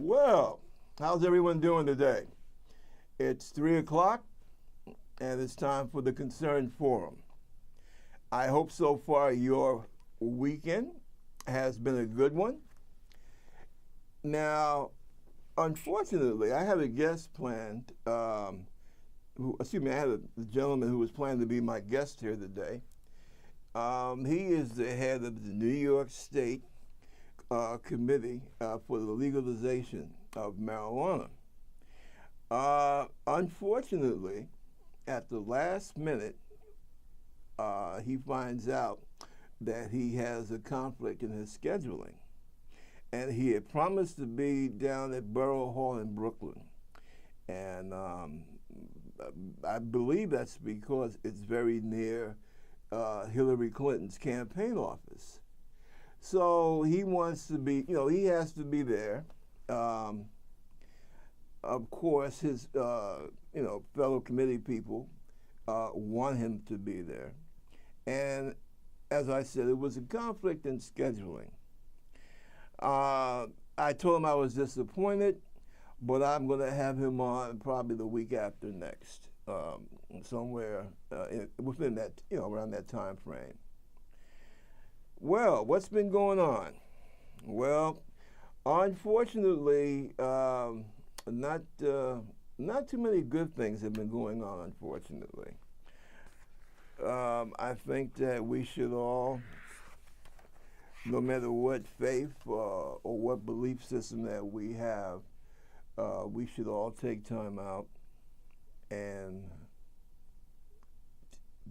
Well, how's everyone doing today? It's 3 o'clock and it's time for the Concerned Forum. I hope so far your weekend has been a good one. Now, unfortunately, I had a guest planned. I had a gentleman who was planned to be my guest here today. He is the head of the New York State Committee for the Legalization of Marijuana. Unfortunately, at the last minute, he finds out that he has a conflict in his scheduling. And he had promised to be down at Borough Hall in Brooklyn. And I believe that's because it's very near Hillary Clinton's campaign office. So he wants to be, he has to be there. Of course, his, fellow committee people want him to be there. And as I said, it was a conflict in scheduling. I told him I was disappointed, but I'm going to have him on probably the week after next, somewhere within that, around that time frame. Well, what's been going on? Well, unfortunately, not too many good things have been going on, unfortunately. I think that we should all, no matter what faith or what belief system that we have, we should all take time out and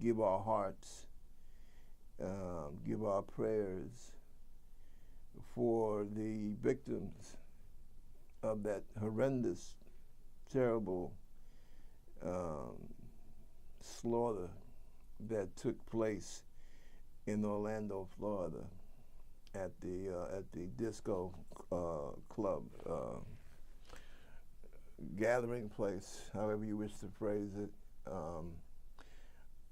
give our hearts, give our prayers for the victims of that horrendous, terrible slaughter that took place in Orlando, Florida, at the disco club, gathering place, however you wish to phrase it,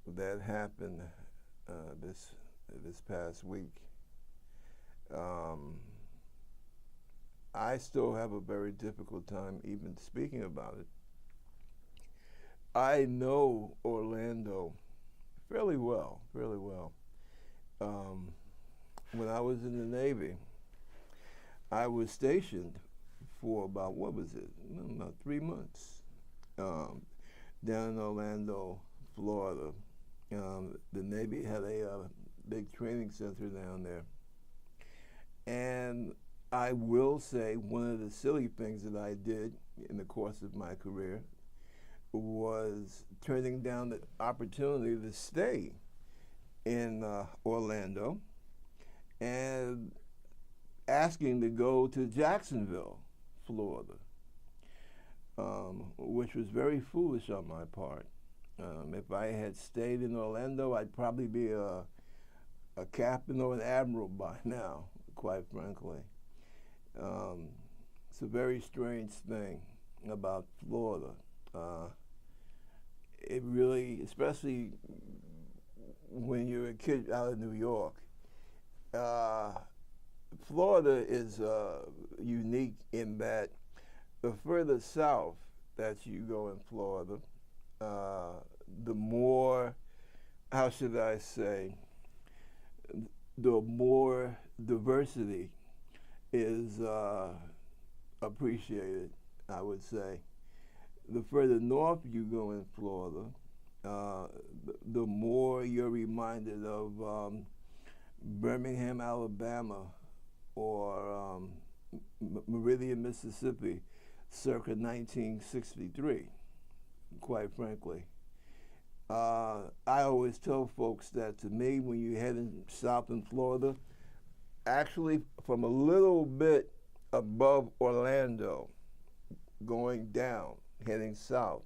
that happened this past week. I still have a very difficult time even speaking about it. I know Orlando fairly well. When I was in the Navy, I was stationed for about, about 3 months down in Orlando, Florida. The Navy had a big training center down there. And I will say one of the silly things that I did in the course of my career was turning down the opportunity to stay in Orlando and asking to go to Jacksonville, Florida, which was very foolish on my part. If I had stayed in Orlando, I'd probably be a captain or an admiral by now, quite frankly. It's a very strange thing about Florida. It really, especially when you're a kid out of New York, Florida is unique in that the further south that you go in Florida, the more, how should I say, the more diversity is appreciated, I would say. The further north you go in Florida, the more you're reminded of Birmingham, Alabama, or Meridian, Mississippi, circa 1963, quite frankly. I always tell folks that, to me, when you're heading south in Florida, actually from a little bit above Orlando, going down, heading south,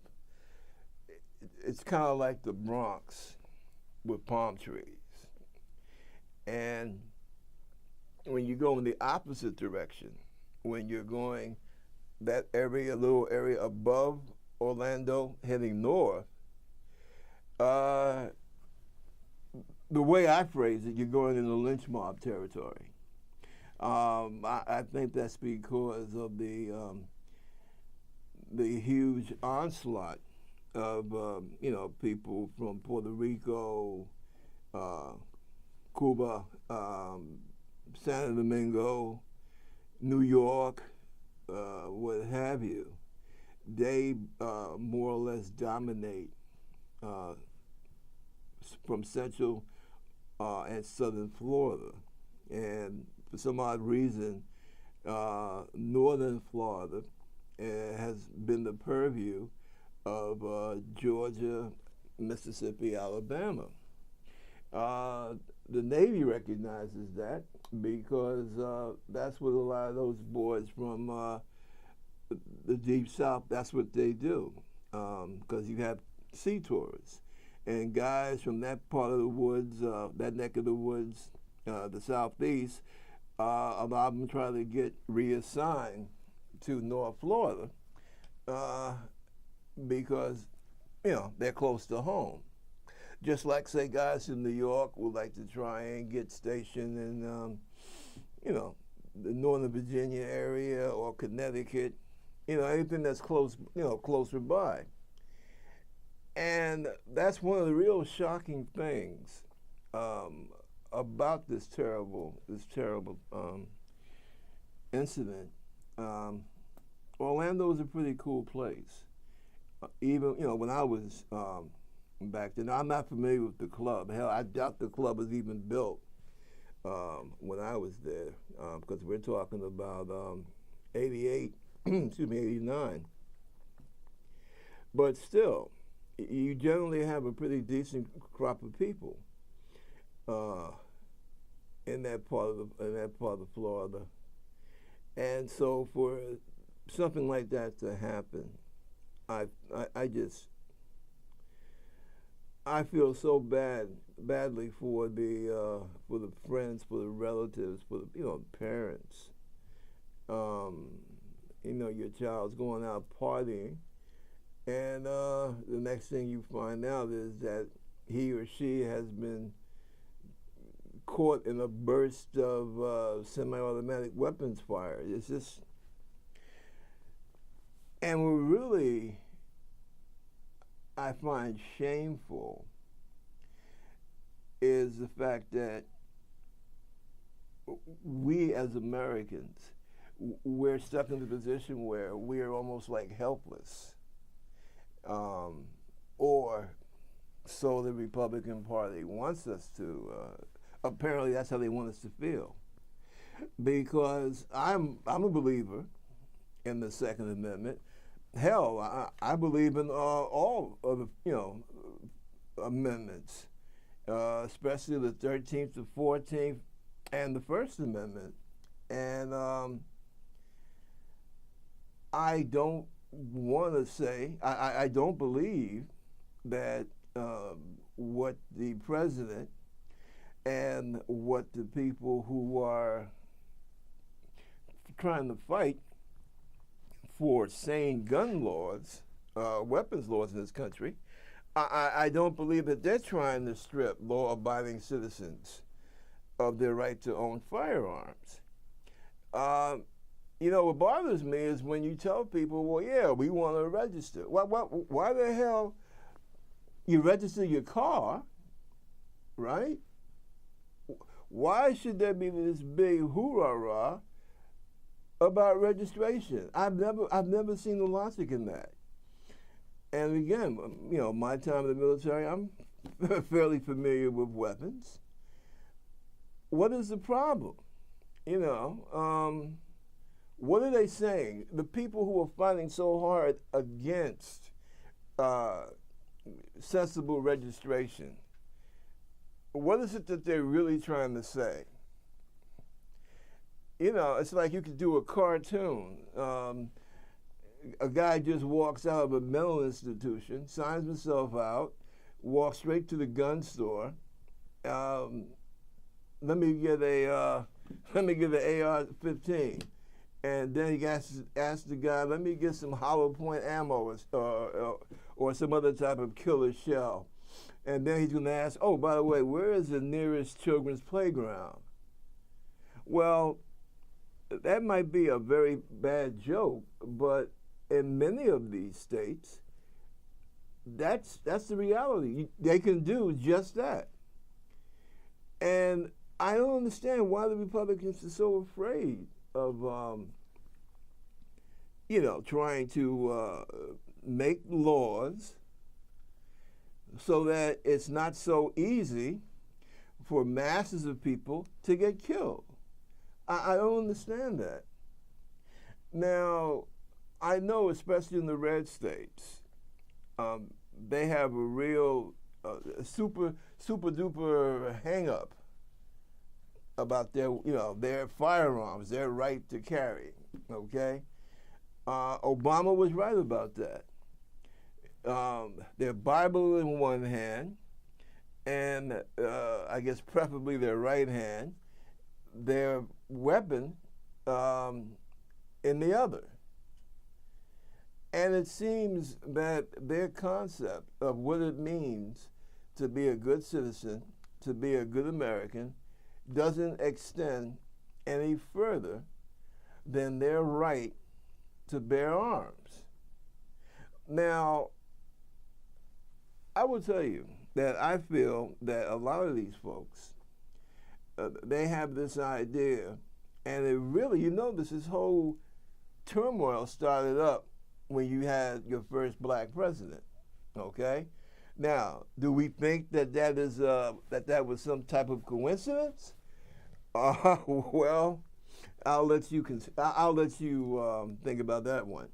it's kind of like the Bronx with palm trees. And when you go in the opposite direction, when you're going that area, little area above Orlando, heading north, the way I phrase it, you're going into lynch mob territory. I think that's because of the huge onslaught of people from Puerto Rico, uh, Cuba, Santo Domingo, New York, what have you. They more or less dominate uh, from Central and Southern Florida, and for some odd reason, Northern Florida has been the purview of Georgia, Mississippi, Alabama. The Navy recognizes that because that's what a lot of those boys from the Deep South, that's what they do. Because you have sea tourists. And guys from that part of the woods, that neck of the woods, the Southeast, a lot of them try to get reassigned to North Florida because, they're close to home. Just like, say, guys from New York would like to try and get stationed in, the Northern Virginia area or Connecticut, anything that's close, closer by. And that's one of the real shocking things about this terrible incident. Orlando is a pretty cool place. Even when I was back then, I'm not familiar with the club. Hell, I doubt the club was even built when I was there, because we're talking about 88, excuse me, 89. But still, you generally have a pretty decent crop of people in that part of Florida, and so for something like that to happen, I feel so badly for the friends, for the relatives, for the parents. Your child's going out partying, and the next thing you find out is that he or she has been caught in a burst of semi-automatic weapons fire. It's just, and we're really, I find shameful, is the fact that we as Americans, we're stuck in the position where we're almost like helpless, or so the Republican Party wants us to. Apparently, that's how they want us to feel. Because I'm a believer in the Second Amendment. Hell, I believe in all of the amendments, especially the 13th, the 14th, and the First Amendment. And I don't want to say, I don't believe that what the president and what the people who are trying to fight for sane gun laws, weapons laws in this country, I don't believe that they're trying to strip law-abiding citizens of their right to own firearms. What bothers me is when you tell people, well, yeah, we want to register. Why the hell you register your car, right? Why should there be this big hoorah about registration? I've never seen the logic in that. And again, my time in the military, I'm fairly familiar with weapons. What is the problem? What are they saying? The people who are fighting so hard against sensible registration, what is it that they're really trying to say? It's like you could do a cartoon. A guy just walks out of a mental institution, signs himself out, walks straight to the gun store. Let me get an AR-15, and then he asks the guy, let me get some hollow point ammo or some other type of killer shell. And then he's going to ask, oh, by the way, where is the nearest children's playground? Well, that might be a very bad joke, but in many of these states, that's the reality. They can do just that. And I don't understand why the Republicans are so afraid of, trying to make laws so that it's not so easy for masses of people to get killed. I don't understand that. Now, I know, especially in the red states, they have a real super duper hang up about their firearms, their right to carry. Okay, Obama was right about that. Their Bible in one hand, and I guess preferably their right hand, their weapon in the other. And it seems that their concept of what it means to be a good citizen, to be a good American, doesn't extend any further than their right to bear arms. Now, I will tell you that I feel that a lot of these folks, they have this idea, and it really, this whole turmoil started up when you had your first black president, okay? Now, do we think that that was some type of coincidence? Well, I'll let you think about that one.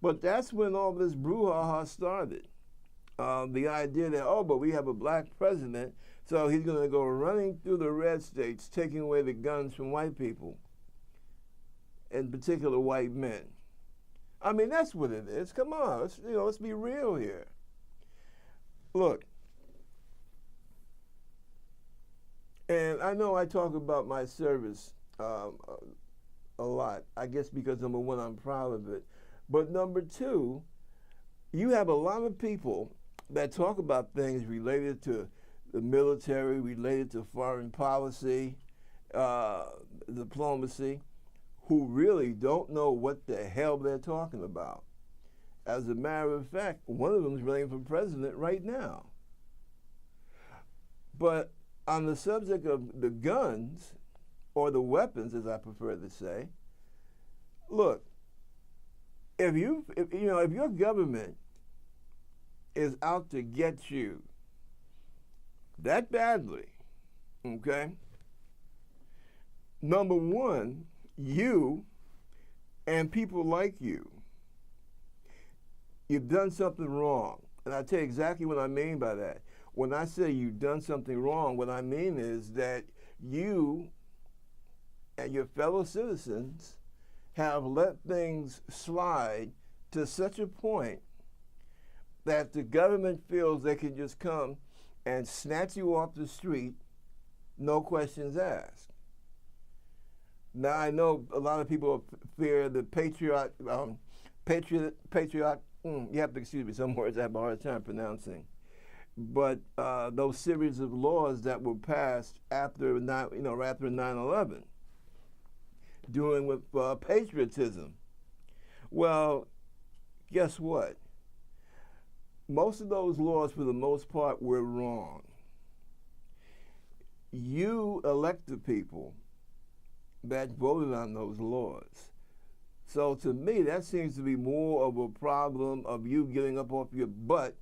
But that's when all this brouhaha started. The idea that, but we have a black president, so he's going to go running through the red states, taking away the guns from white people, in particular white men. I mean, that's what it is. Come on, let's be real here. Look, and I know I talk about my service a lot, I guess because number one, I'm proud of it. But number two, you have a lot of people that talk about things related to the military, related to foreign policy, diplomacy, who really don't know what the hell they're talking about. As a matter of fact, one of them is running for president right now. But on the subject of the guns, or the weapons, as I prefer to say, look, if your government is out to get you that badly, okay, number one, you and people like you've done something wrong. And I'll tell you exactly what I mean by that. When I say you've done something wrong, what I mean is that you and your fellow citizens have let things slide to such a point that the government feels they can just come and snatch you off the street, no questions asked. Now, I know a lot of people fear the patriot, you have to excuse me, some words I have a hard time pronouncing. But those series of laws that were passed after 9/11, dealing with patriotism. Well, guess what? Most of those laws, for the most part, were wrong. You elect the people that voted on those laws. So to me, that seems to be more of a problem of you getting up off your butt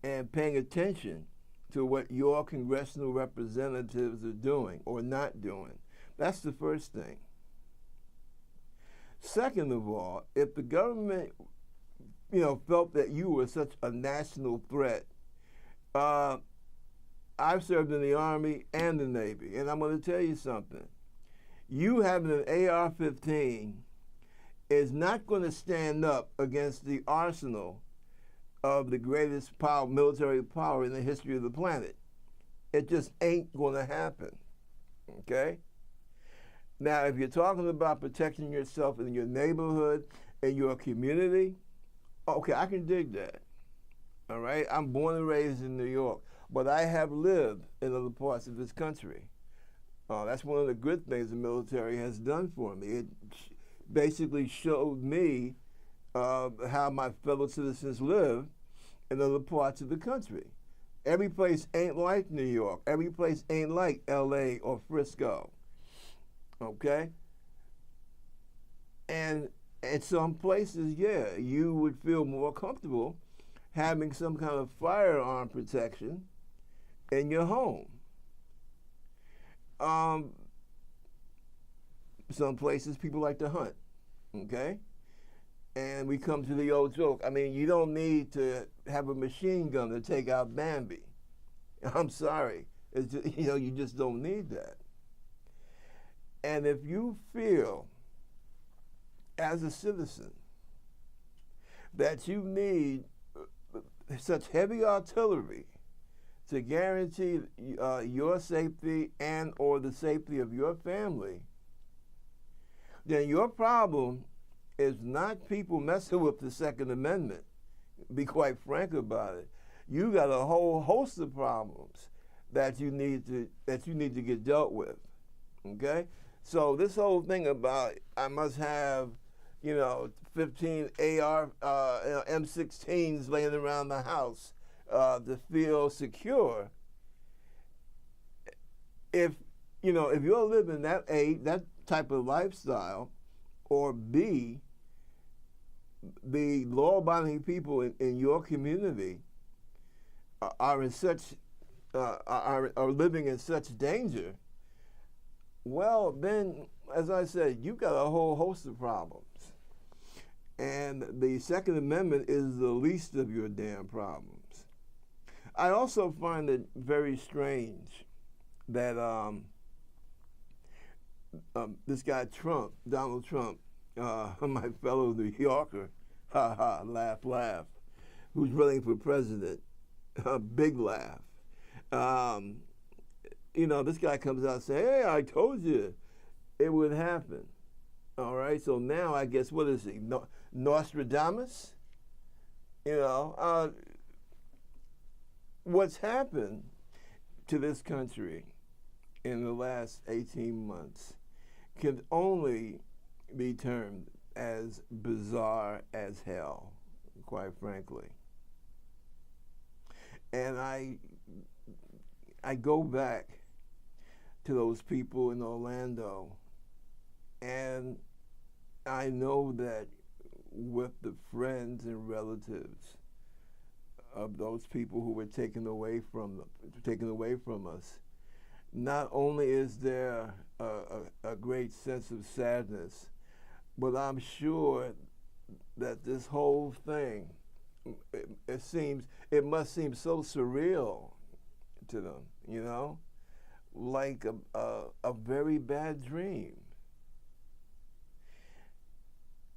and paying attention to what your congressional representatives are doing or not doing. That's the first thing. Second of all, if the government, felt that you were such a national threat, I've served in the Army and the Navy, and I'm going to tell you something. You having an AR-15 is not going to stand up against the arsenal of the greatest military power in the history of the planet. It just ain't going to happen, okay? Now, if you're talking about protecting yourself in your neighborhood, in your community, okay, I can dig that, all right? I'm born and raised in New York, but I have lived in other parts of this country. That's one of the good things the military has done for me. It basically showed me how my fellow citizens live in other parts of the country. Every place ain't like New York. Every place ain't like LA or Frisco. Okay? And in some places, yeah, you would feel more comfortable having some kind of firearm protection in your home. Some places people like to hunt, okay? And we come to the old joke. I mean, you don't need to have a machine gun to take out Bambi. I'm sorry. It's just, you just don't need that. And if you feel, as a citizen, that you need such heavy artillery to guarantee your safety and or the safety of your family, then your problem is not people messing with the Second Amendment. Be quite frank about it. You got a whole host of problems that you need to get dealt with. Okay? So this whole thing about I must have, 15 AR M16s laying around the house to feel secure. If you're living that type of lifestyle, or B, the law-abiding people in your community are living in such danger, well, then, as I said, you've got a whole host of problems. And the Second Amendment is the least of your damn problems. I also find it very strange that this guy Trump, Donald Trump, my fellow New Yorker, ha ha, laugh, laugh, who's running for president, big laugh. This guy comes out and says, hey, I told you it would happen. All right, so now I guess, what is he, Nostradamus? What's happened to this country in the last 18 months can only be termed as bizarre as hell, quite frankly. And I go back to those people in Orlando, and I know that with the friends and relatives of those people who were taken away from us, not only is there a great sense of sadness, but I'm sure that this whole thing, it must seem so surreal to them, like a very bad dream.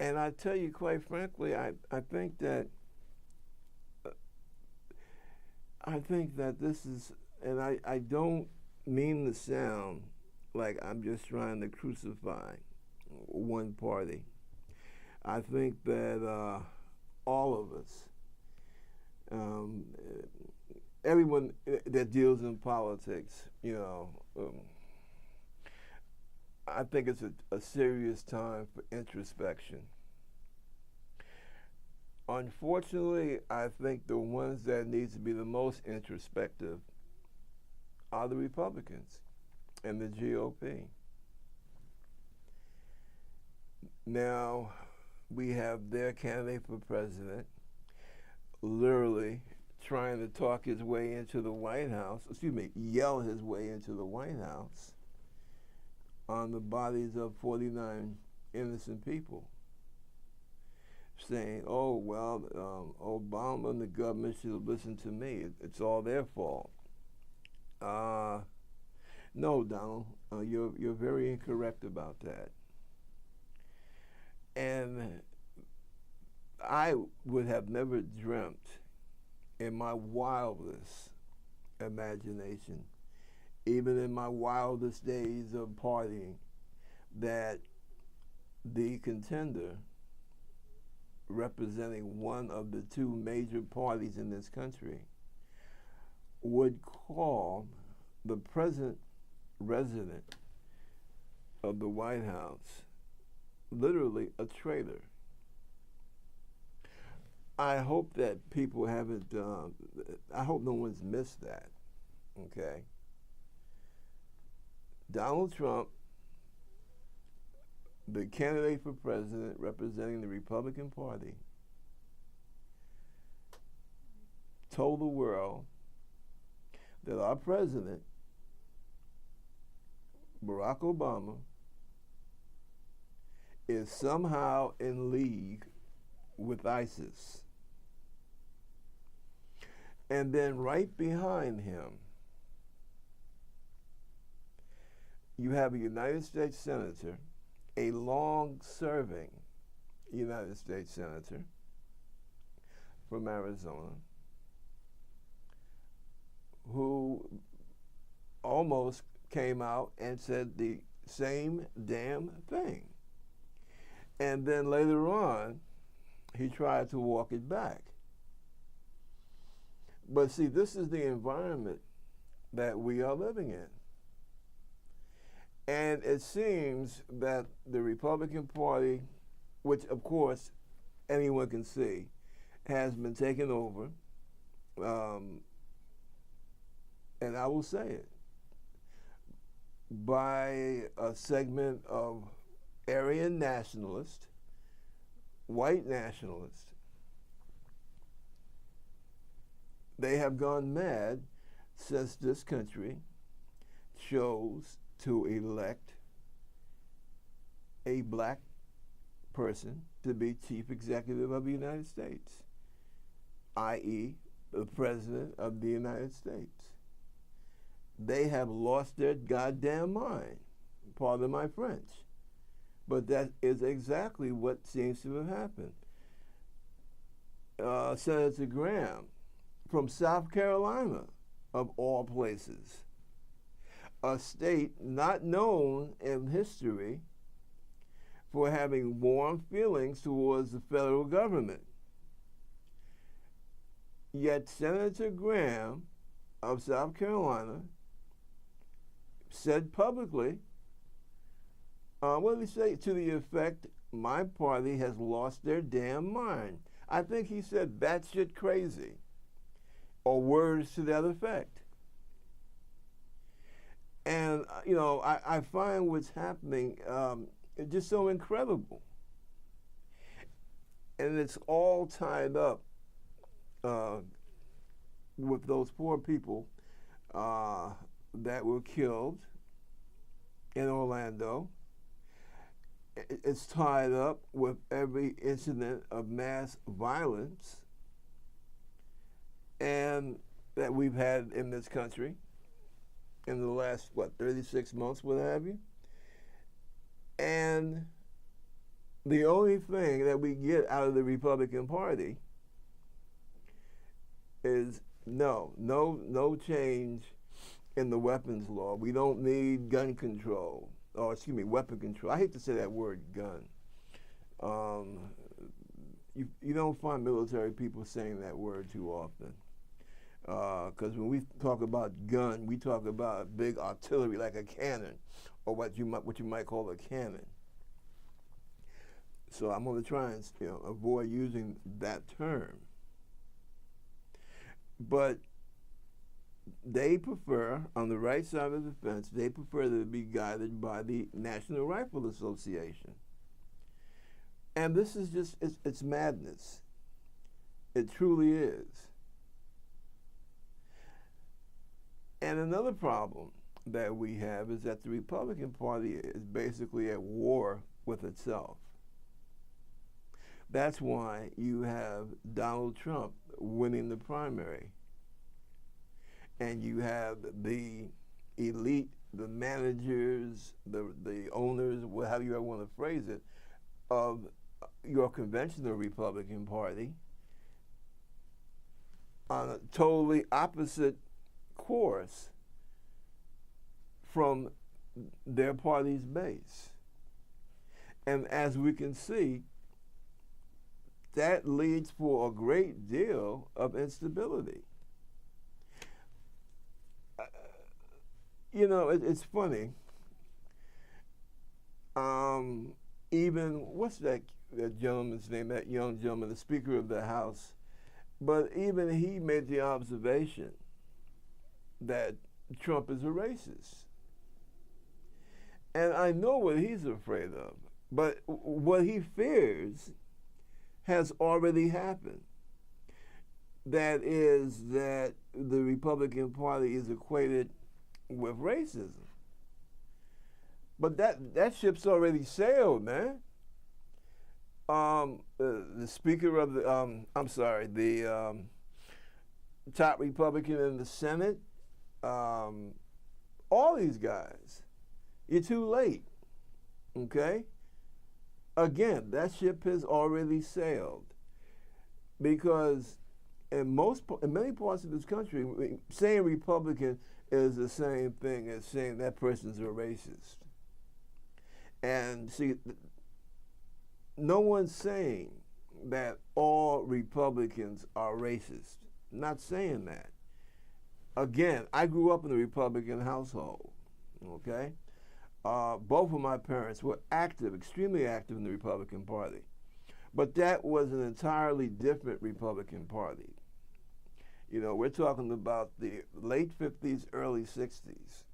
And I tell you, quite frankly, I think that this is, and I don't mean to sound like I'm just trying to crucify one party. I think that all of us, everyone that deals in politics, I think it's a serious time for introspection. Unfortunately, I think the ones that need to be the most introspective are the Republicans and the GOP. Now, we have their candidate for president literally trying to talk his way into the White House, yell his way into the White House on the bodies of 49 innocent people, saying, oh, well, Obama and the government should have listened to me. It's all their fault. No, Donald, you're very incorrect about that. And I would have never dreamt in my wildest imagination, even in my wildest days of partying, that the contender representing one of the two major parties in this country would call the present resident of the White House, literally a traitor. I hope that people haven't, I hope no one's missed that, okay? Donald Trump, the candidate for president representing the Republican Party, told the world that our president, Barack Obama, is somehow in league with ISIS. And then right behind him, you have a United States Senator, a long-serving United States Senator from Arizona, who almost came out and said the same damn thing. And then later on, he tried to walk it back. But see, this is the environment that we are living in. And it seems that the Republican Party, which of course anyone can see, has been taken over, and I will say it, by a segment of Aryan nationalists, white nationalists. They have gone mad since this country chose to elect a black person to be chief executive of the United States, i.e., the President of the United States. They have lost their goddamn mind, pardon my French. But that is exactly what seems to have happened. Senator Graham from South Carolina, of all places, a state not known in history for having warm feelings towards the federal government. Yet Senator Graham of South Carolina said publicly, what did he say? To the effect, my party has lost their damn mind. I think he said batshit crazy, or words to that effect. And, you know, I find what's happening just so incredible. And it's all tied up with those poor people that were killed in Orlando. It's tied up with every incident of mass violence and that we've had in this country in the last, 36 months, what have you. And the only thing that we get out of the Republican Party is no change in the weapons law. We don't need gun control, or excuse me, weapon control. I hate to say that word, gun. You don't find military people saying that word too often. Because when we talk about gun, we talk about big artillery like a cannon, or what you might call a cannon. So I'm going to try and avoid using that term. But they prefer, on the right side of the fence, they prefer to be guided by the National Rifle Association. And this is just, it's madness. It truly is. And another problem that we have is that the Republican Party is basically at war with itself. That's why you have Donald Trump winning the primary. And you have the elite, the managers, the owners, however you ever want to phrase it, of your conventional Republican Party on a totally opposite course from their party's base. And as we can see, that leads for a great deal of instability. It's funny. even, what's that gentleman's name, that young gentleman, the Speaker of the House, but even he made the observation that Trump is a racist. And I know what he's afraid of, but what he fears has already happened. That is that the Republican Party is equated with racism. But that ship's already sailed, man. The Speaker of the, the top Republican in the Senate, all these guys, you're too late, okay? Again, that ship has already sailed, because in many parts of this country, saying Republican is the same thing as saying that person's a racist. And see, no one's saying that all Republicans are racist. Not saying that. Again, I grew up in a Republican household, okay? Both of my parents were active, extremely active in the Republican Party. But that was an entirely different Republican Party. You know, we're talking about the late 50s, early 60s,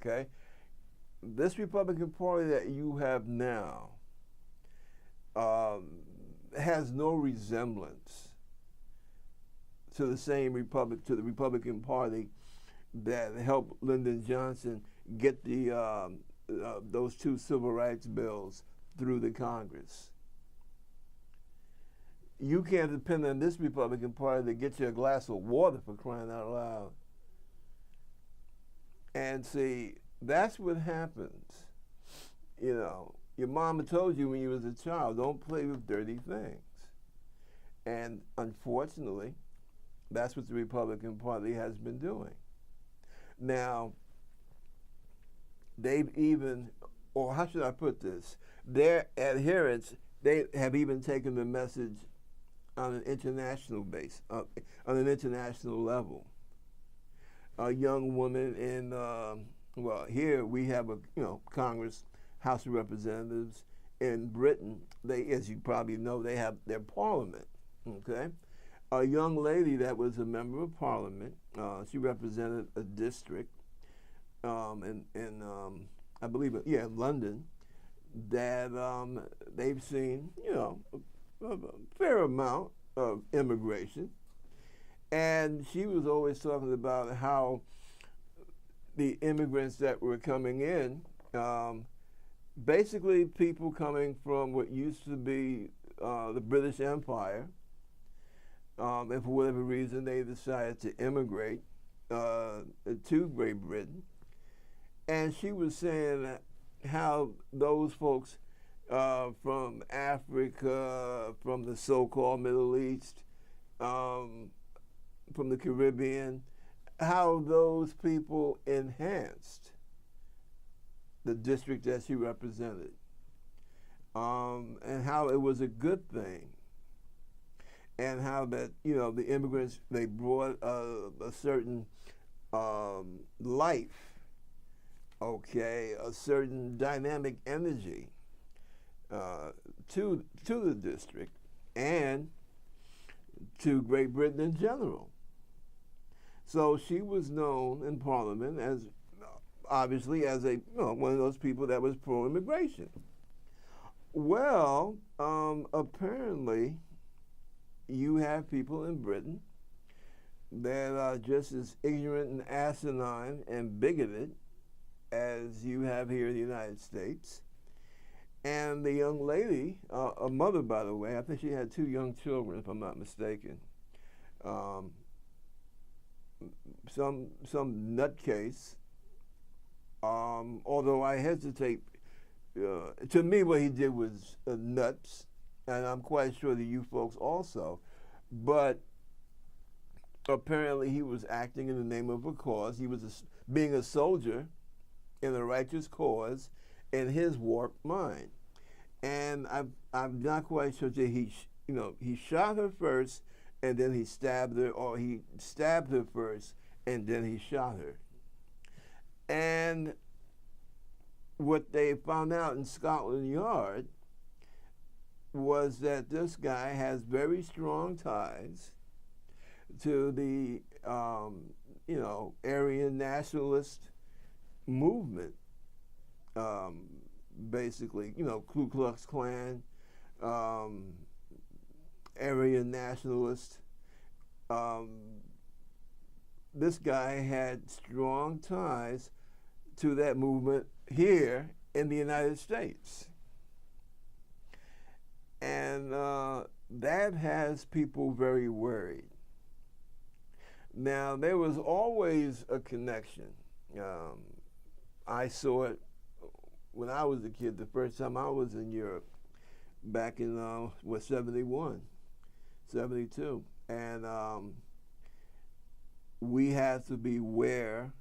okay? This Republican Party that you have now has no resemblance to the Republican Party that helped Lyndon Johnson get those two civil rights bills through the Congress. You can't depend on this Republican Party to get you a glass of water, for crying out loud. And see, that's what happens. You know, your mama told you when you was a child, don't play with dirty things. And unfortunately, that's what the Republican Party has been doing. Now, they've even, or how should I put this? Their adherents, they have even taken the message on an international base, on an international level. A young woman in, well, here we have Congress, House of Representatives. In Britain, they, as you probably know, they have their parliament, okay? A young lady that was a member of parliament, she represented a district in I believe, in London, that they've seen, a fair amount of immigration. And she was always talking about how the immigrants that were coming in, basically people coming from what used to be the British Empire, and for whatever reason they decided to immigrate to Great Britain. And she was saying how those folks from Africa, from the so-called Middle East, from the Caribbean, how those people enhanced the district that she represented, and how it was a good thing, and how that, the immigrants, they brought a certain life, okay, a certain dynamic energy to the district and to Great Britain in general. So she was known in Parliament as, obviously, as a one of those people that was pro-immigration. Well, apparently, you have people in Britain that are just as ignorant and asinine and bigoted as you have here in the United States. And the young lady, a mother, by the way, I think she had 2 young children, if I'm not mistaken. Some nutcase. Although I hesitate, to me what he did was nuts, and I'm quite sure that you folks also. But apparently he was acting in the name of a cause. He was being a soldier in a righteous cause in his warped mind. And I'm not quite sure that he shot her first and then he stabbed her, or he stabbed her first and then he shot her. And what they found out in Scotland Yard was that this guy has very strong ties to the, Aryan nationalist movement, basically, Ku Klux Klan, Aryan nationalist. This guy had strong ties to that movement here in the United States. And that has people very worried. Now, there was always a connection. I saw it when I was a kid, the first time I was in Europe, back in, 71, 72. And we had to beware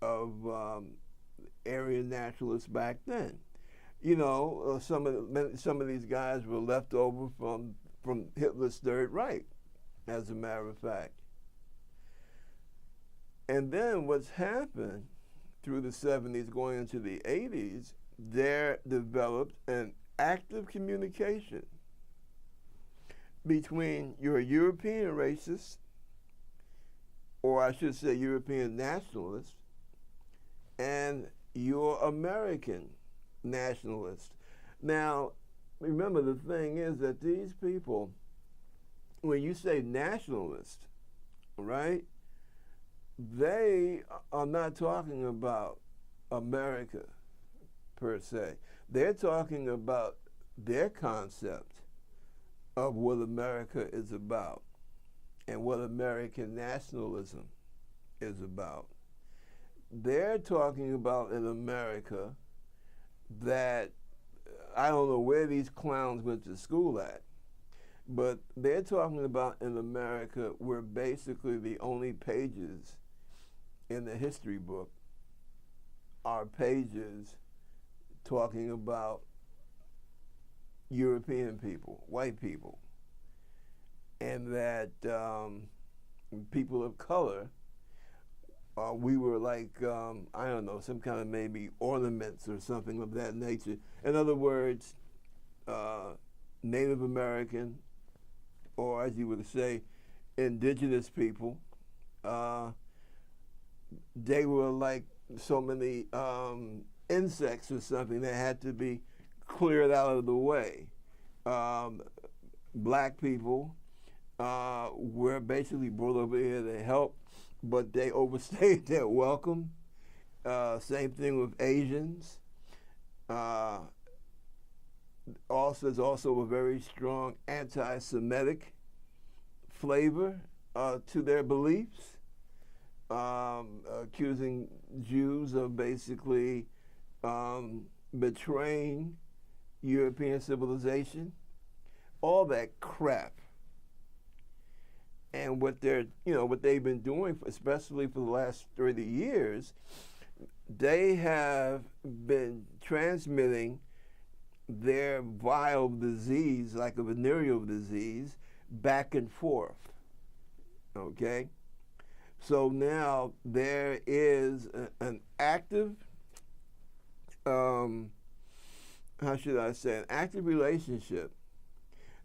of Aryan nationalists back then. Some of these guys were left over from Hitler's Third Reich, as a matter of fact. And then what's happened through the 70s going into the 80s, there developed an active communication between your European racists, or I should say European nationalists, and your American nationalists. Now, remember, the thing is that these people, when you say nationalist, right, they are not talking about America per se. They're talking about their concept of what America is about and what American nationalism is about. They're talking about an America that I don't know where these clowns went to school at, but they're talking about an America where basically the only pages in the history book are pages talking about European people, white people, and that people of color, we were like, I don't know, some kind of maybe ornaments or something of that nature. In other words, Native American, or as you would say, indigenous people, they were like so many insects or something that had to be cleared out of the way. Black people were basically brought over here to help, but they overstayed their welcome. Same thing with Asians. There's also a very strong anti-Semitic flavor to their beliefs, accusing Jews of basically betraying European civilization, all that crap. And what they've been doing, especially for the last 30 years, they have been transmitting their vile disease, like a venereal disease, back and forth. Okay? So now there is an active, an active relationship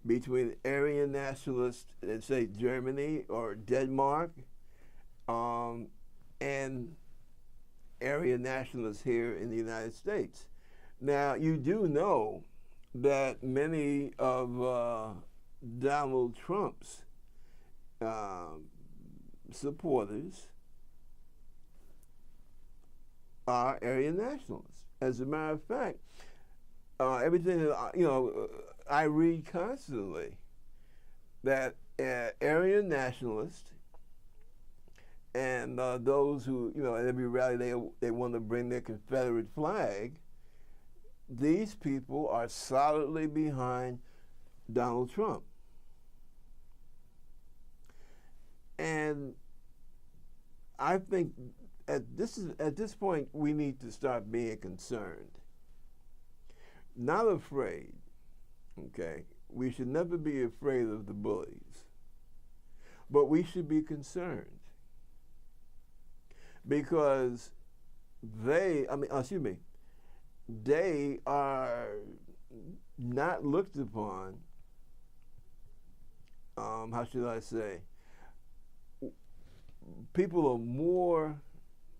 between Aryan nationalists in, say, Germany or Denmark, and Aryan nationalists here in the United States. Now, you do know that many of Donald Trump's supporters are Aryan nationalists. As a matter of fact, everything that I read constantly, that Aryan nationalists and those who, at every rally they want to bring their Confederate flag, these people are solidly behind Donald Trump. And I think at this point we need to start being concerned. Not afraid, okay? We should never be afraid of the bullies. But we should be concerned. Because they are not looked upon, how should I say, people are more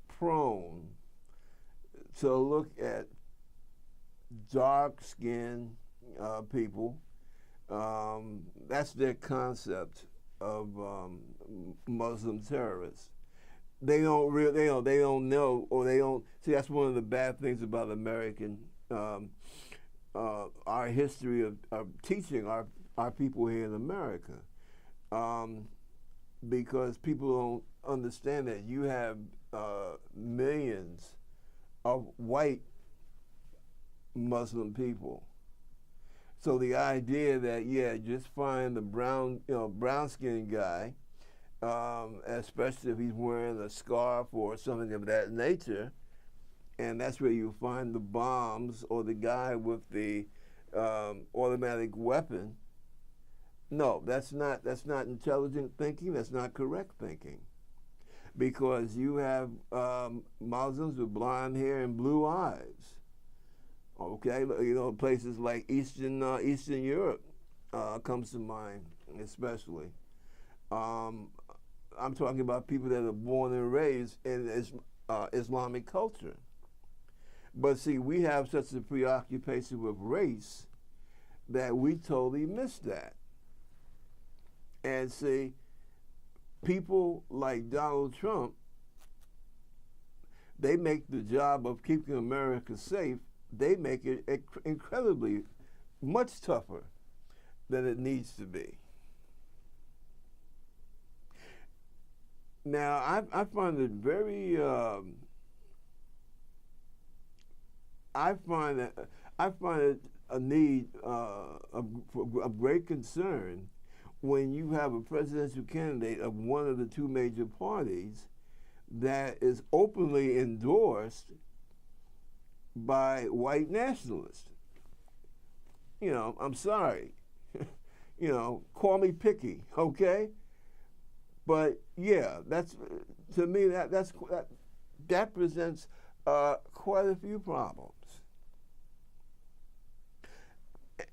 prone to look at dark-skinned people. That's their concept of Muslim terrorists. They don't know, or they don't see. That's one of the bad things about American, our history of teaching our people here in America, because people don't understand that you have millions of white Muslim people. So the idea that, yeah, just find the brown-skinned guy, especially if he's wearing a scarf or something of that nature, and that's where you find the bombs or the guy with the automatic weapon. No, that's not intelligent thinking. That's not correct thinking, because you have Muslims with blonde hair and blue eyes. Okay, you know, places like Eastern Europe comes to mind, especially. I'm talking about people that are born and raised in Islamic culture. But see, we have such a preoccupation with race that we totally miss that. And see, people like Donald Trump, they make the job of keeping America safe, they make it incredibly much tougher than it needs to be. Now, I find it very, I find it a need of great concern when you have a presidential candidate of one of the two major parties that is openly endorsed by white nationalists. You know, I'm sorry. You know, call me picky, okay? But yeah, that's, to me, that presents quite a few problems.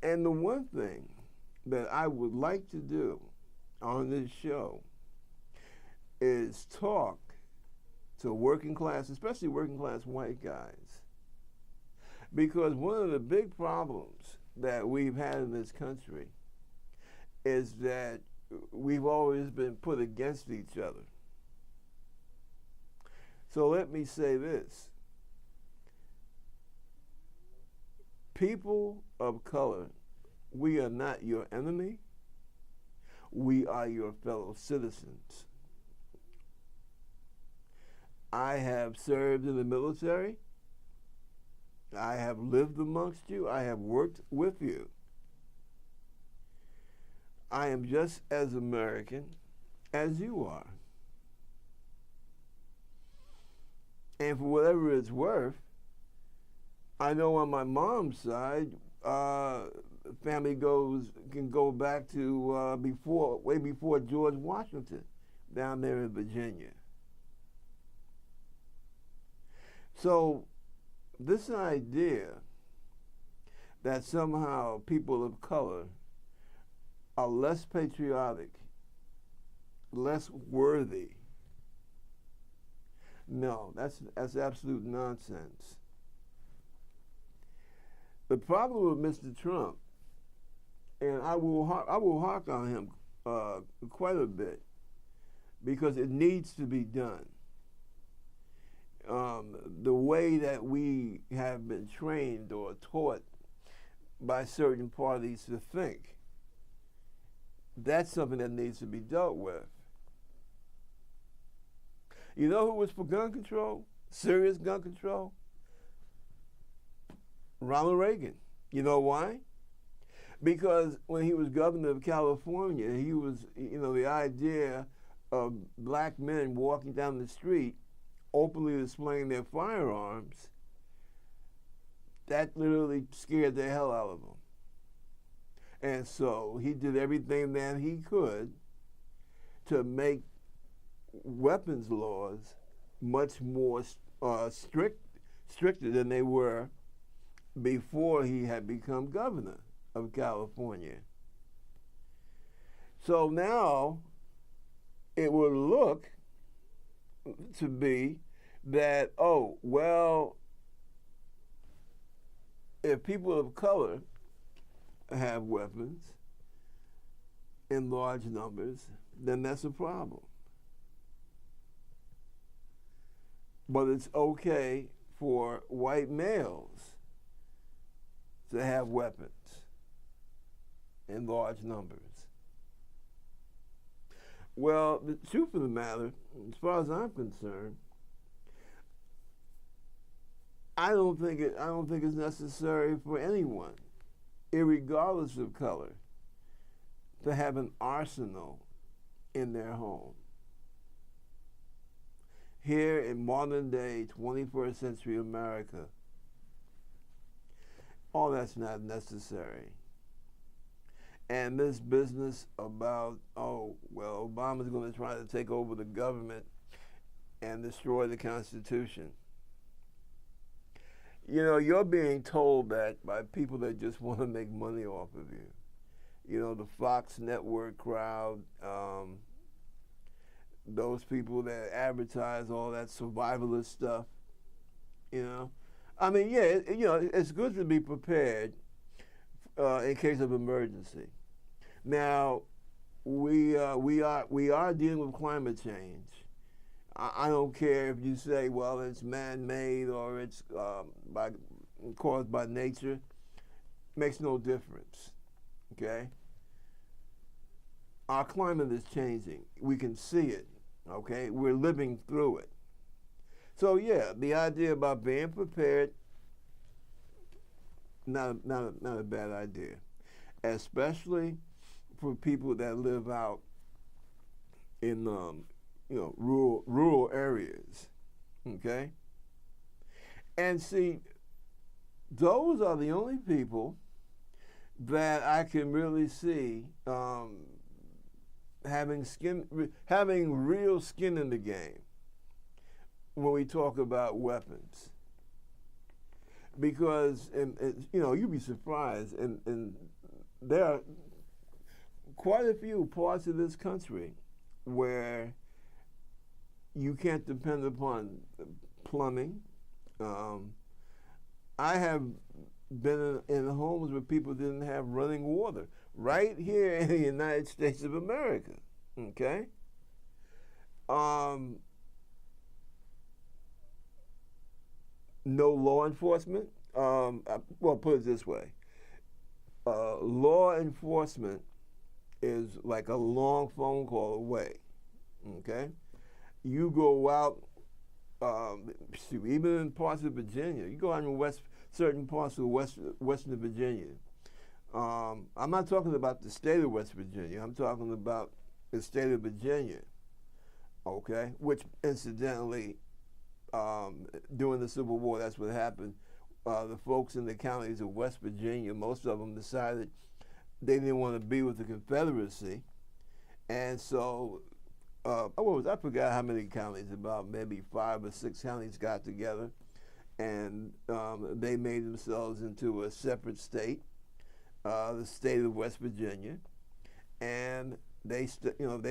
And the one thing that I would like to do on this show is talk to working class, especially working class white guys. Because one of the big problems that we've had in this country is that we've always been put against each other. So let me say this. People of color, we are not your enemy. We are your fellow citizens. I have served in the military. I have lived amongst you. I have worked with you. I am just as American as you are. And for whatever it's worth, I know on my mom's side, family can go back to way before George Washington, down there in Virginia. So this idea that somehow people of color are less patriotic, less worthy, no, that's absolute nonsense. The problem with Mr. Trump, and I will hark on him quite a bit, because it needs to be done. The way that we have been trained or taught by certain parties to think, that's something that needs to be dealt with. You know who was for gun control? Serious gun control? Ronald Reagan. You know why? Because when he was governor of California, he was, the idea of black men walking down the street openly displaying their firearms, that literally scared the hell out of him. And so he did everything that he could to make weapons laws much more stricter than they were before he had become governor of California. So now it would look to be that, oh, well, if people of color have weapons in large numbers, then that's a problem. But it's okay for white males to have weapons in large numbers. Well, the truth of the matter, as far as I'm concerned, I don't think it's necessary for anyone, irregardless of color, to have an arsenal in their home. Here in modern day, 21st century America, all that's not necessary. And this business about, oh, well, Obama's going to try to take over the government and destroy the Constitution. You know, you're being told that by people that just want to make money off of you. You know, the Fox network crowd, those people that advertise all that survivalist stuff, you know. I mean, yeah, it's good to be prepared in case of emergency. Now, we are dealing with climate change. I don't care if you say, well, it's man-made or it's caused by nature. Makes no difference, okay? Our climate is changing. We can see it, okay? We're living through it. So, yeah, the idea about being prepared, not a bad idea, especially for people that live out in rural areas, okay? And see, those are the only people that I can really see having real skin in the game when we talk about weapons. Because, you'd be surprised, and there are quite a few parts of this country where you can't depend upon plumbing. I have been in homes where people didn't have running water, right here in the United States of America, okay? No law enforcement. Well, put it this way. Law enforcement is like a long phone call away, okay? You go out, even in parts of Virginia, you go out in certain parts of Western Virginia. I'm not talking about the state of West Virginia. I'm talking about the state of Virginia, okay? Which, incidentally, during the Civil War, that's what happened. The folks in the counties of West Virginia, most of them decided they didn't want to be with the Confederacy. And so, I forgot how many counties, about maybe 5 or 6 counties got together, and they made themselves into a separate state, the state of West Virginia, and they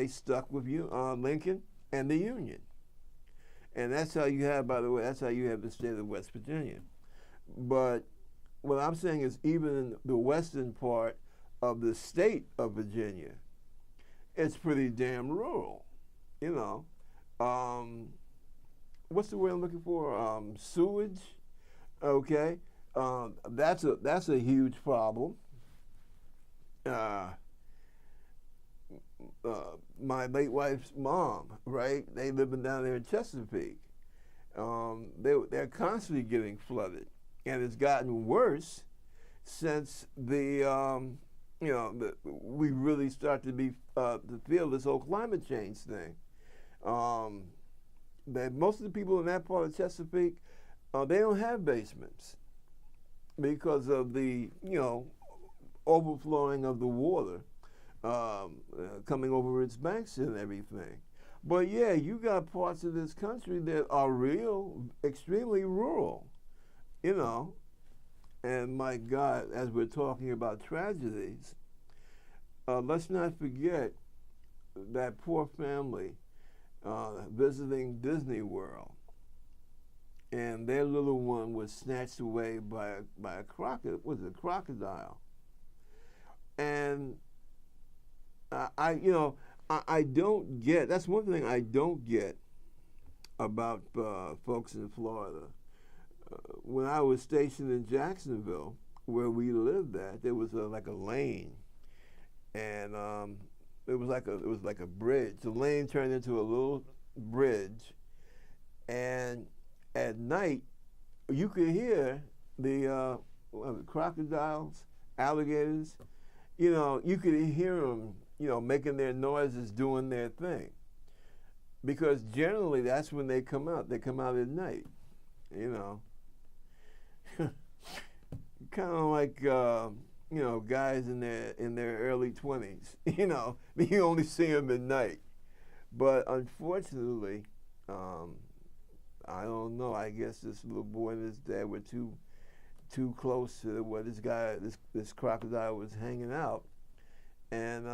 stuck with Lincoln and the Union. And that's how you have, by the way, that's how you have the state of West Virginia. But what I'm saying is, even in the western part of the state of Virginia, it's pretty damn rural, you know. What's the word I'm looking for? Sewage, okay. That's a huge problem. My late wife's mom, right? They living down there in Chesapeake. They're constantly getting flooded, and it's gotten worse since we really start to feel this whole climate change thing. That most of the people in that part of Chesapeake, they don't have basements because of the overflowing of the water coming over its banks and everything. But yeah, you got parts of this country that are extremely rural, and And my God, as we're talking about tragedies, let's not forget that poor family visiting Disney World, and their little one was snatched away by a crocodile. And I don't get. That's one thing I don't get about folks in Florida. When I was stationed in Jacksonville, where we lived at, there was like a lane, and it was like a bridge. The lane turned into a little bridge, and at night you could hear the crocodiles, alligators. You could hear them, making their noises, doing their thing. Because generally that's when they come out. They come out at night, kind of like guys in their early 20s. You only see them at night. But unfortunately, I don't know. I guess this little boy and his dad were too close to where this crocodile was hanging out, and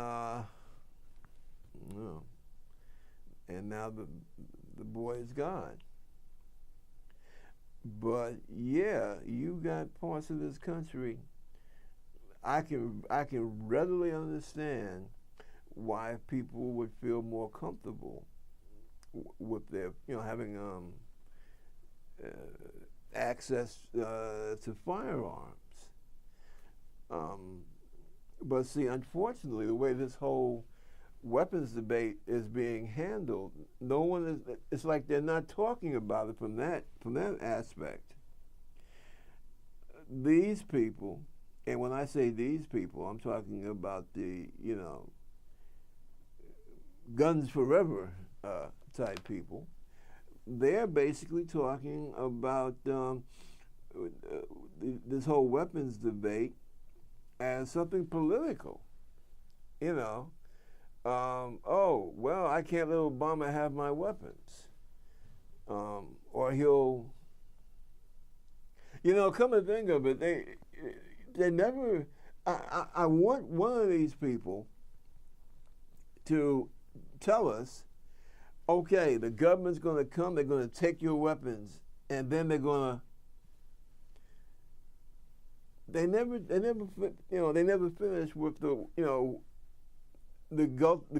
and now the boy is gone. But yeah, you got parts of this country. I can readily understand why people would feel more comfortable with their having access to firearms. But see, unfortunately, the way this whole weapons debate is being handled, no one is. It's like they're not talking about it from that aspect. These people, and when I say these people, I'm talking about the guns forever type people. They're basically talking about this whole weapons debate as something political. Oh, well, I can't let Obama have my weapons. Or he'll, come to think of it, they never, I want one of these people to tell us, okay, the government's going to come, they're going to take your weapons, and then they're going to, they never finish with the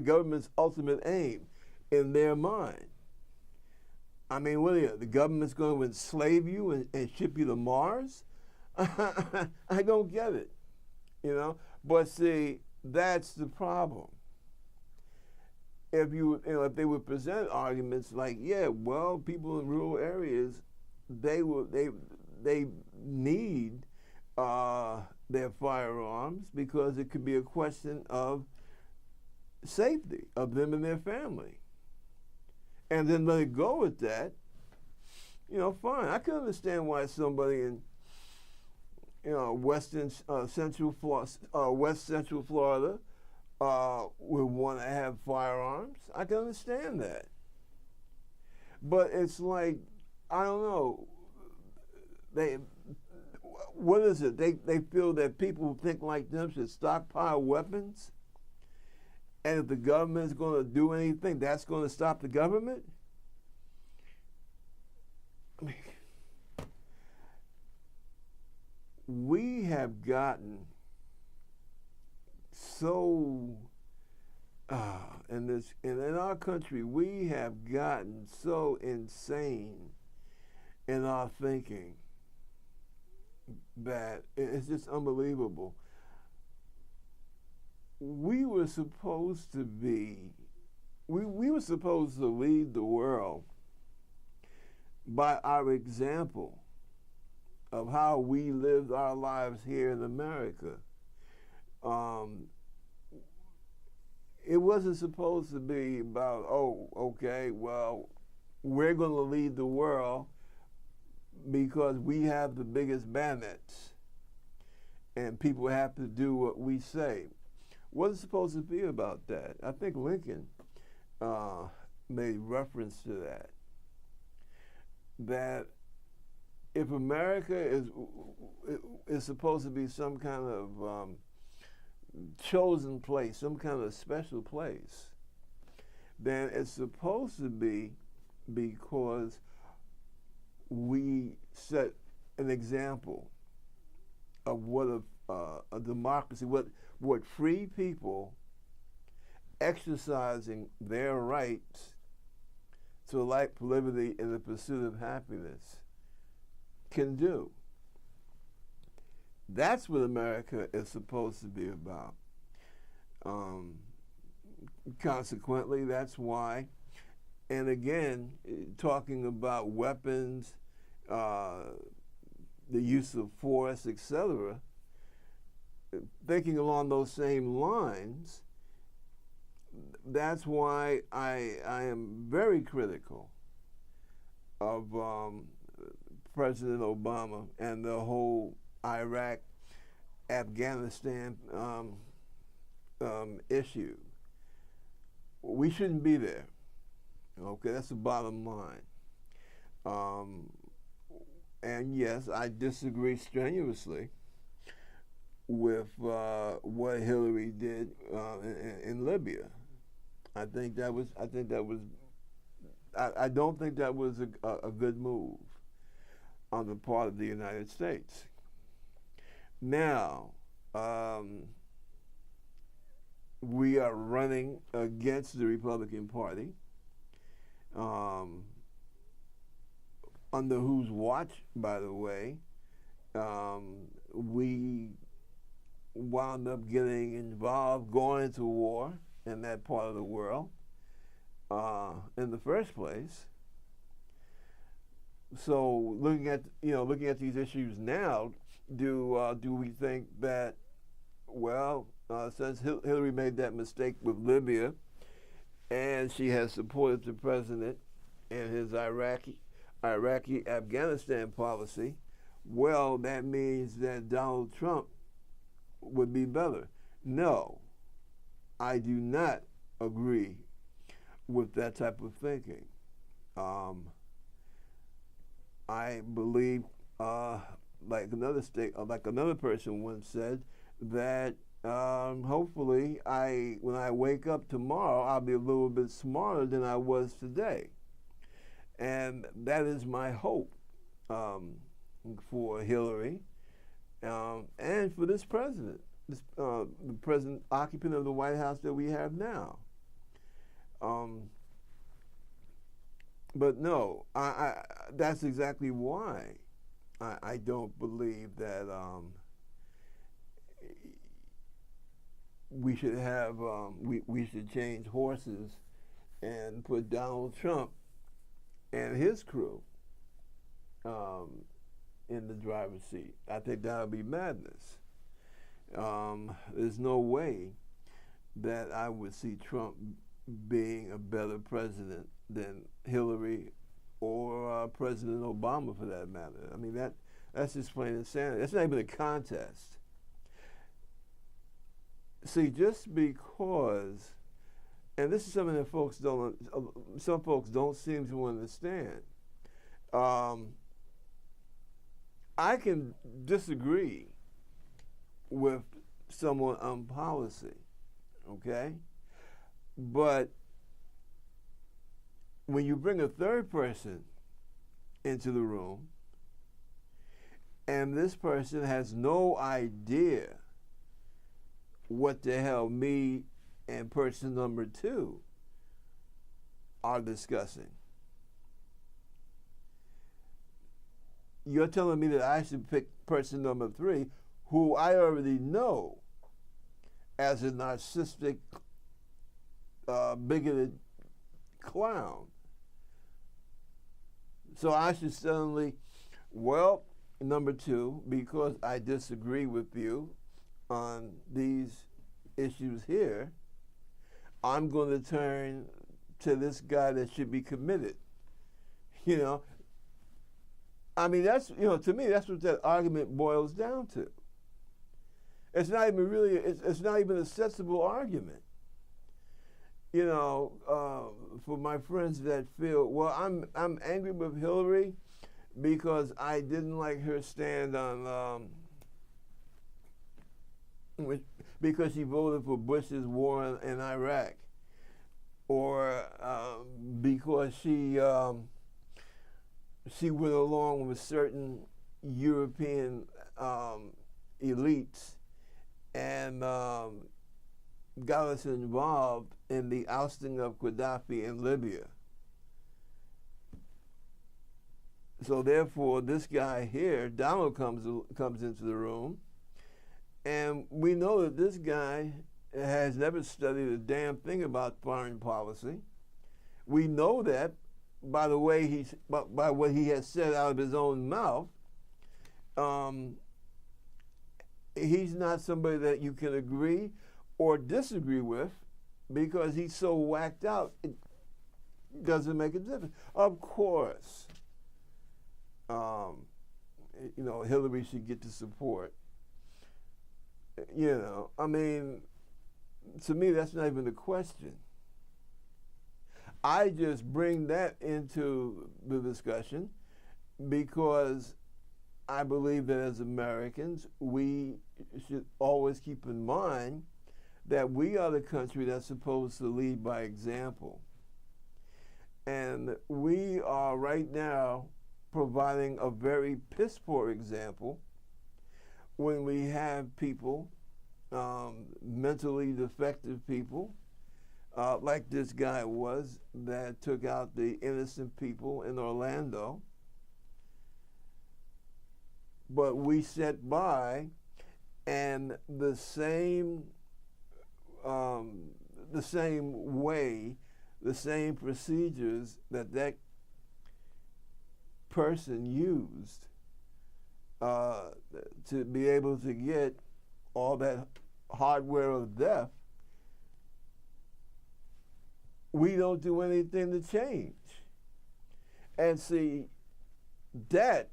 government's ultimate aim in their mind. I mean, what are you, the government's going to enslave you and ship you to Mars? I don't get it, But see, that's the problem. If if they would present arguments like, yeah, well, people in rural areas, they need their firearms because it could be a question of safety of them and their family. And then let it go with that, fine. I can understand why somebody in West Central Florida would want to have firearms. I can understand that. But it's like, I don't know, what is it? They feel that people who think like them should stockpile weapons? And if the government is going to do anything, that's going to stop the government? I mean, we have gotten so in our country, we have gotten so insane in our thinking that it's just unbelievable. We were supposed to lead the world by our example of how we lived our lives here in America. It wasn't supposed to be about, oh, okay, well, we're going to lead the world because we have the biggest bayonets and people have to do what we say. Wasn't supposed to be about that. I think Lincoln made reference to that. That if America is supposed to be some kind of chosen place, some kind of special place, then it's supposed to be because we set an example of what a democracy, what free people exercising their rights to life, liberty, and the pursuit of happiness can do. That's what America is supposed to be about. Consequently, that's why, and again, talking about weapons, the use of force, etc., thinking along those same lines, that's why I am very critical of President Obama and the whole Iraq, Afghanistan issue. We shouldn't be there. Okay, that's the bottom line. And yes, I disagree strenuously with what Hillary did in Libya. I don't think that was a good move on the part of the United States. Now, we are running against the Republican Party, under whose watch, by the way, we wound up getting involved, going into war in that part of the world in the first place. So looking at these issues now, do we think that, well, since Hillary made that mistake with Libya, and she has supported the president in his Iraqi-Afghanistan policy, well, that means that Donald Trump would be better. No, I do not agree with that type of thinking. I believe, like another person once said, that hopefully when I wake up tomorrow, I'll be a little bit smarter than I was today. And that is my hope for Hillary and for this president, the present occupant of the White House that we have now. But no, that's exactly why I don't believe that we should have we should change horses and put Donald Trump and his crew in the driver's seat. I think that would be madness. There's no way that I would see Trump being a better president than Hillary or President Obama, for that matter. I mean, that's just plain insanity. That's not even a contest. See, just because, and this is something that some folks don't seem to understand. I can disagree with someone on policy, okay? But when you bring a third person into the room, and this person has no idea what the hell me and person number two are discussing, you're telling me that I should pick person number three, who I already know as a narcissistic, bigoted clown. So I should suddenly, well, number two, because I disagree with you on these issues here, I'm going to turn to this guy that should be committed. You know, I mean, that's, to me, that's what that argument boils down to. It's not even really, it's not even a sensible argument. For my friends that feel, well, I'm angry with Hillary because I didn't like her stand on, because she voted for Bush's war in Iraq, or because she went along with certain European elites and got us involved in the ousting of Gaddafi in Libya. So therefore, this guy here, Donald, comes into the room, and we know that this guy has never studied a damn thing about foreign policy. We know that by the way by what he has said out of his own mouth. He's not somebody that you can agree or disagree with, because he's so whacked out, it doesn't make a difference. Of course, Hillary should get the support. I mean, to me, that's not even a question. I just bring that into the discussion because I believe that as Americans, we should always keep in mind that we are the country that's supposed to lead by example. And we are right now providing a very piss poor example when we have people, mentally defective people, like this guy was, that took out the innocent people in Orlando. But we sat by, and the same way, the same procedures that person used to be able to get all that hardware of death, we don't do anything to change. And see, that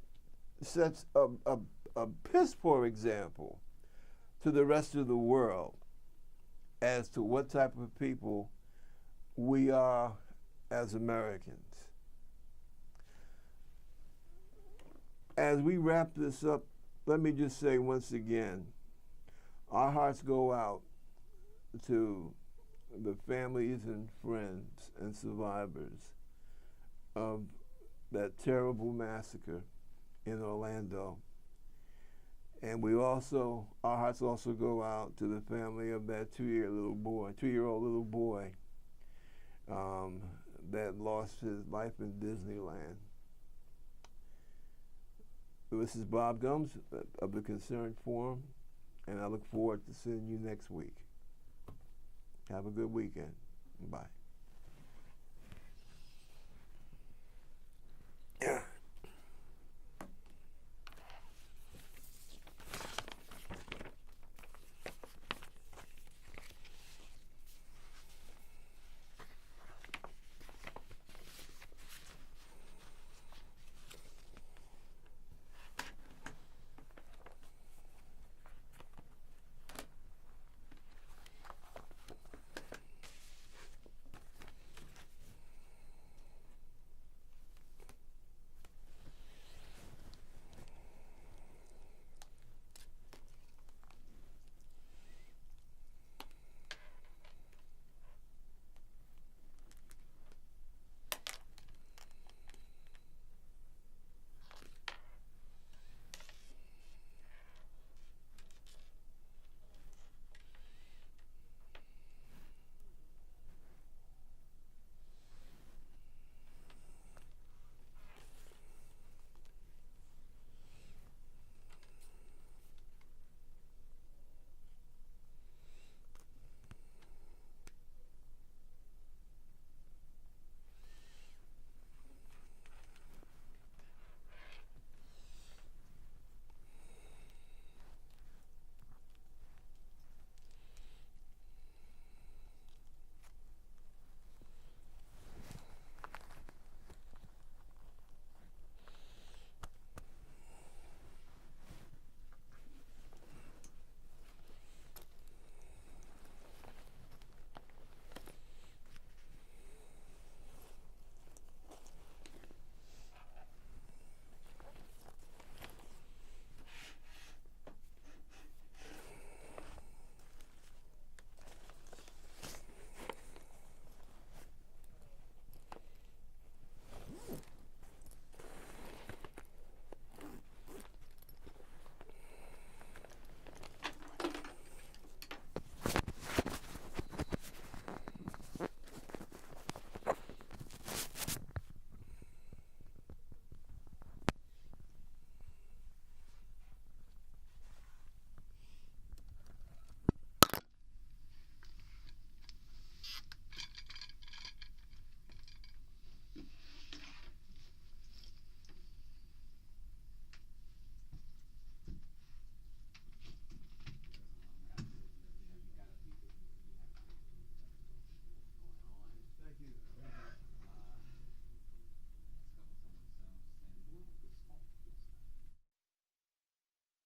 sets a piss poor example to the rest of the world as to what type of people we are as Americans. As we wrap this up, let me just say once again, our hearts go out to the families and friends and survivors of that terrible massacre in Orlando. And our hearts also go out to the family of that two-year-old little boy that lost his life in Disneyland. This is Bob Gumbs of the Concerned Forum, and I look forward to seeing you next week. Have a good weekend. Bye.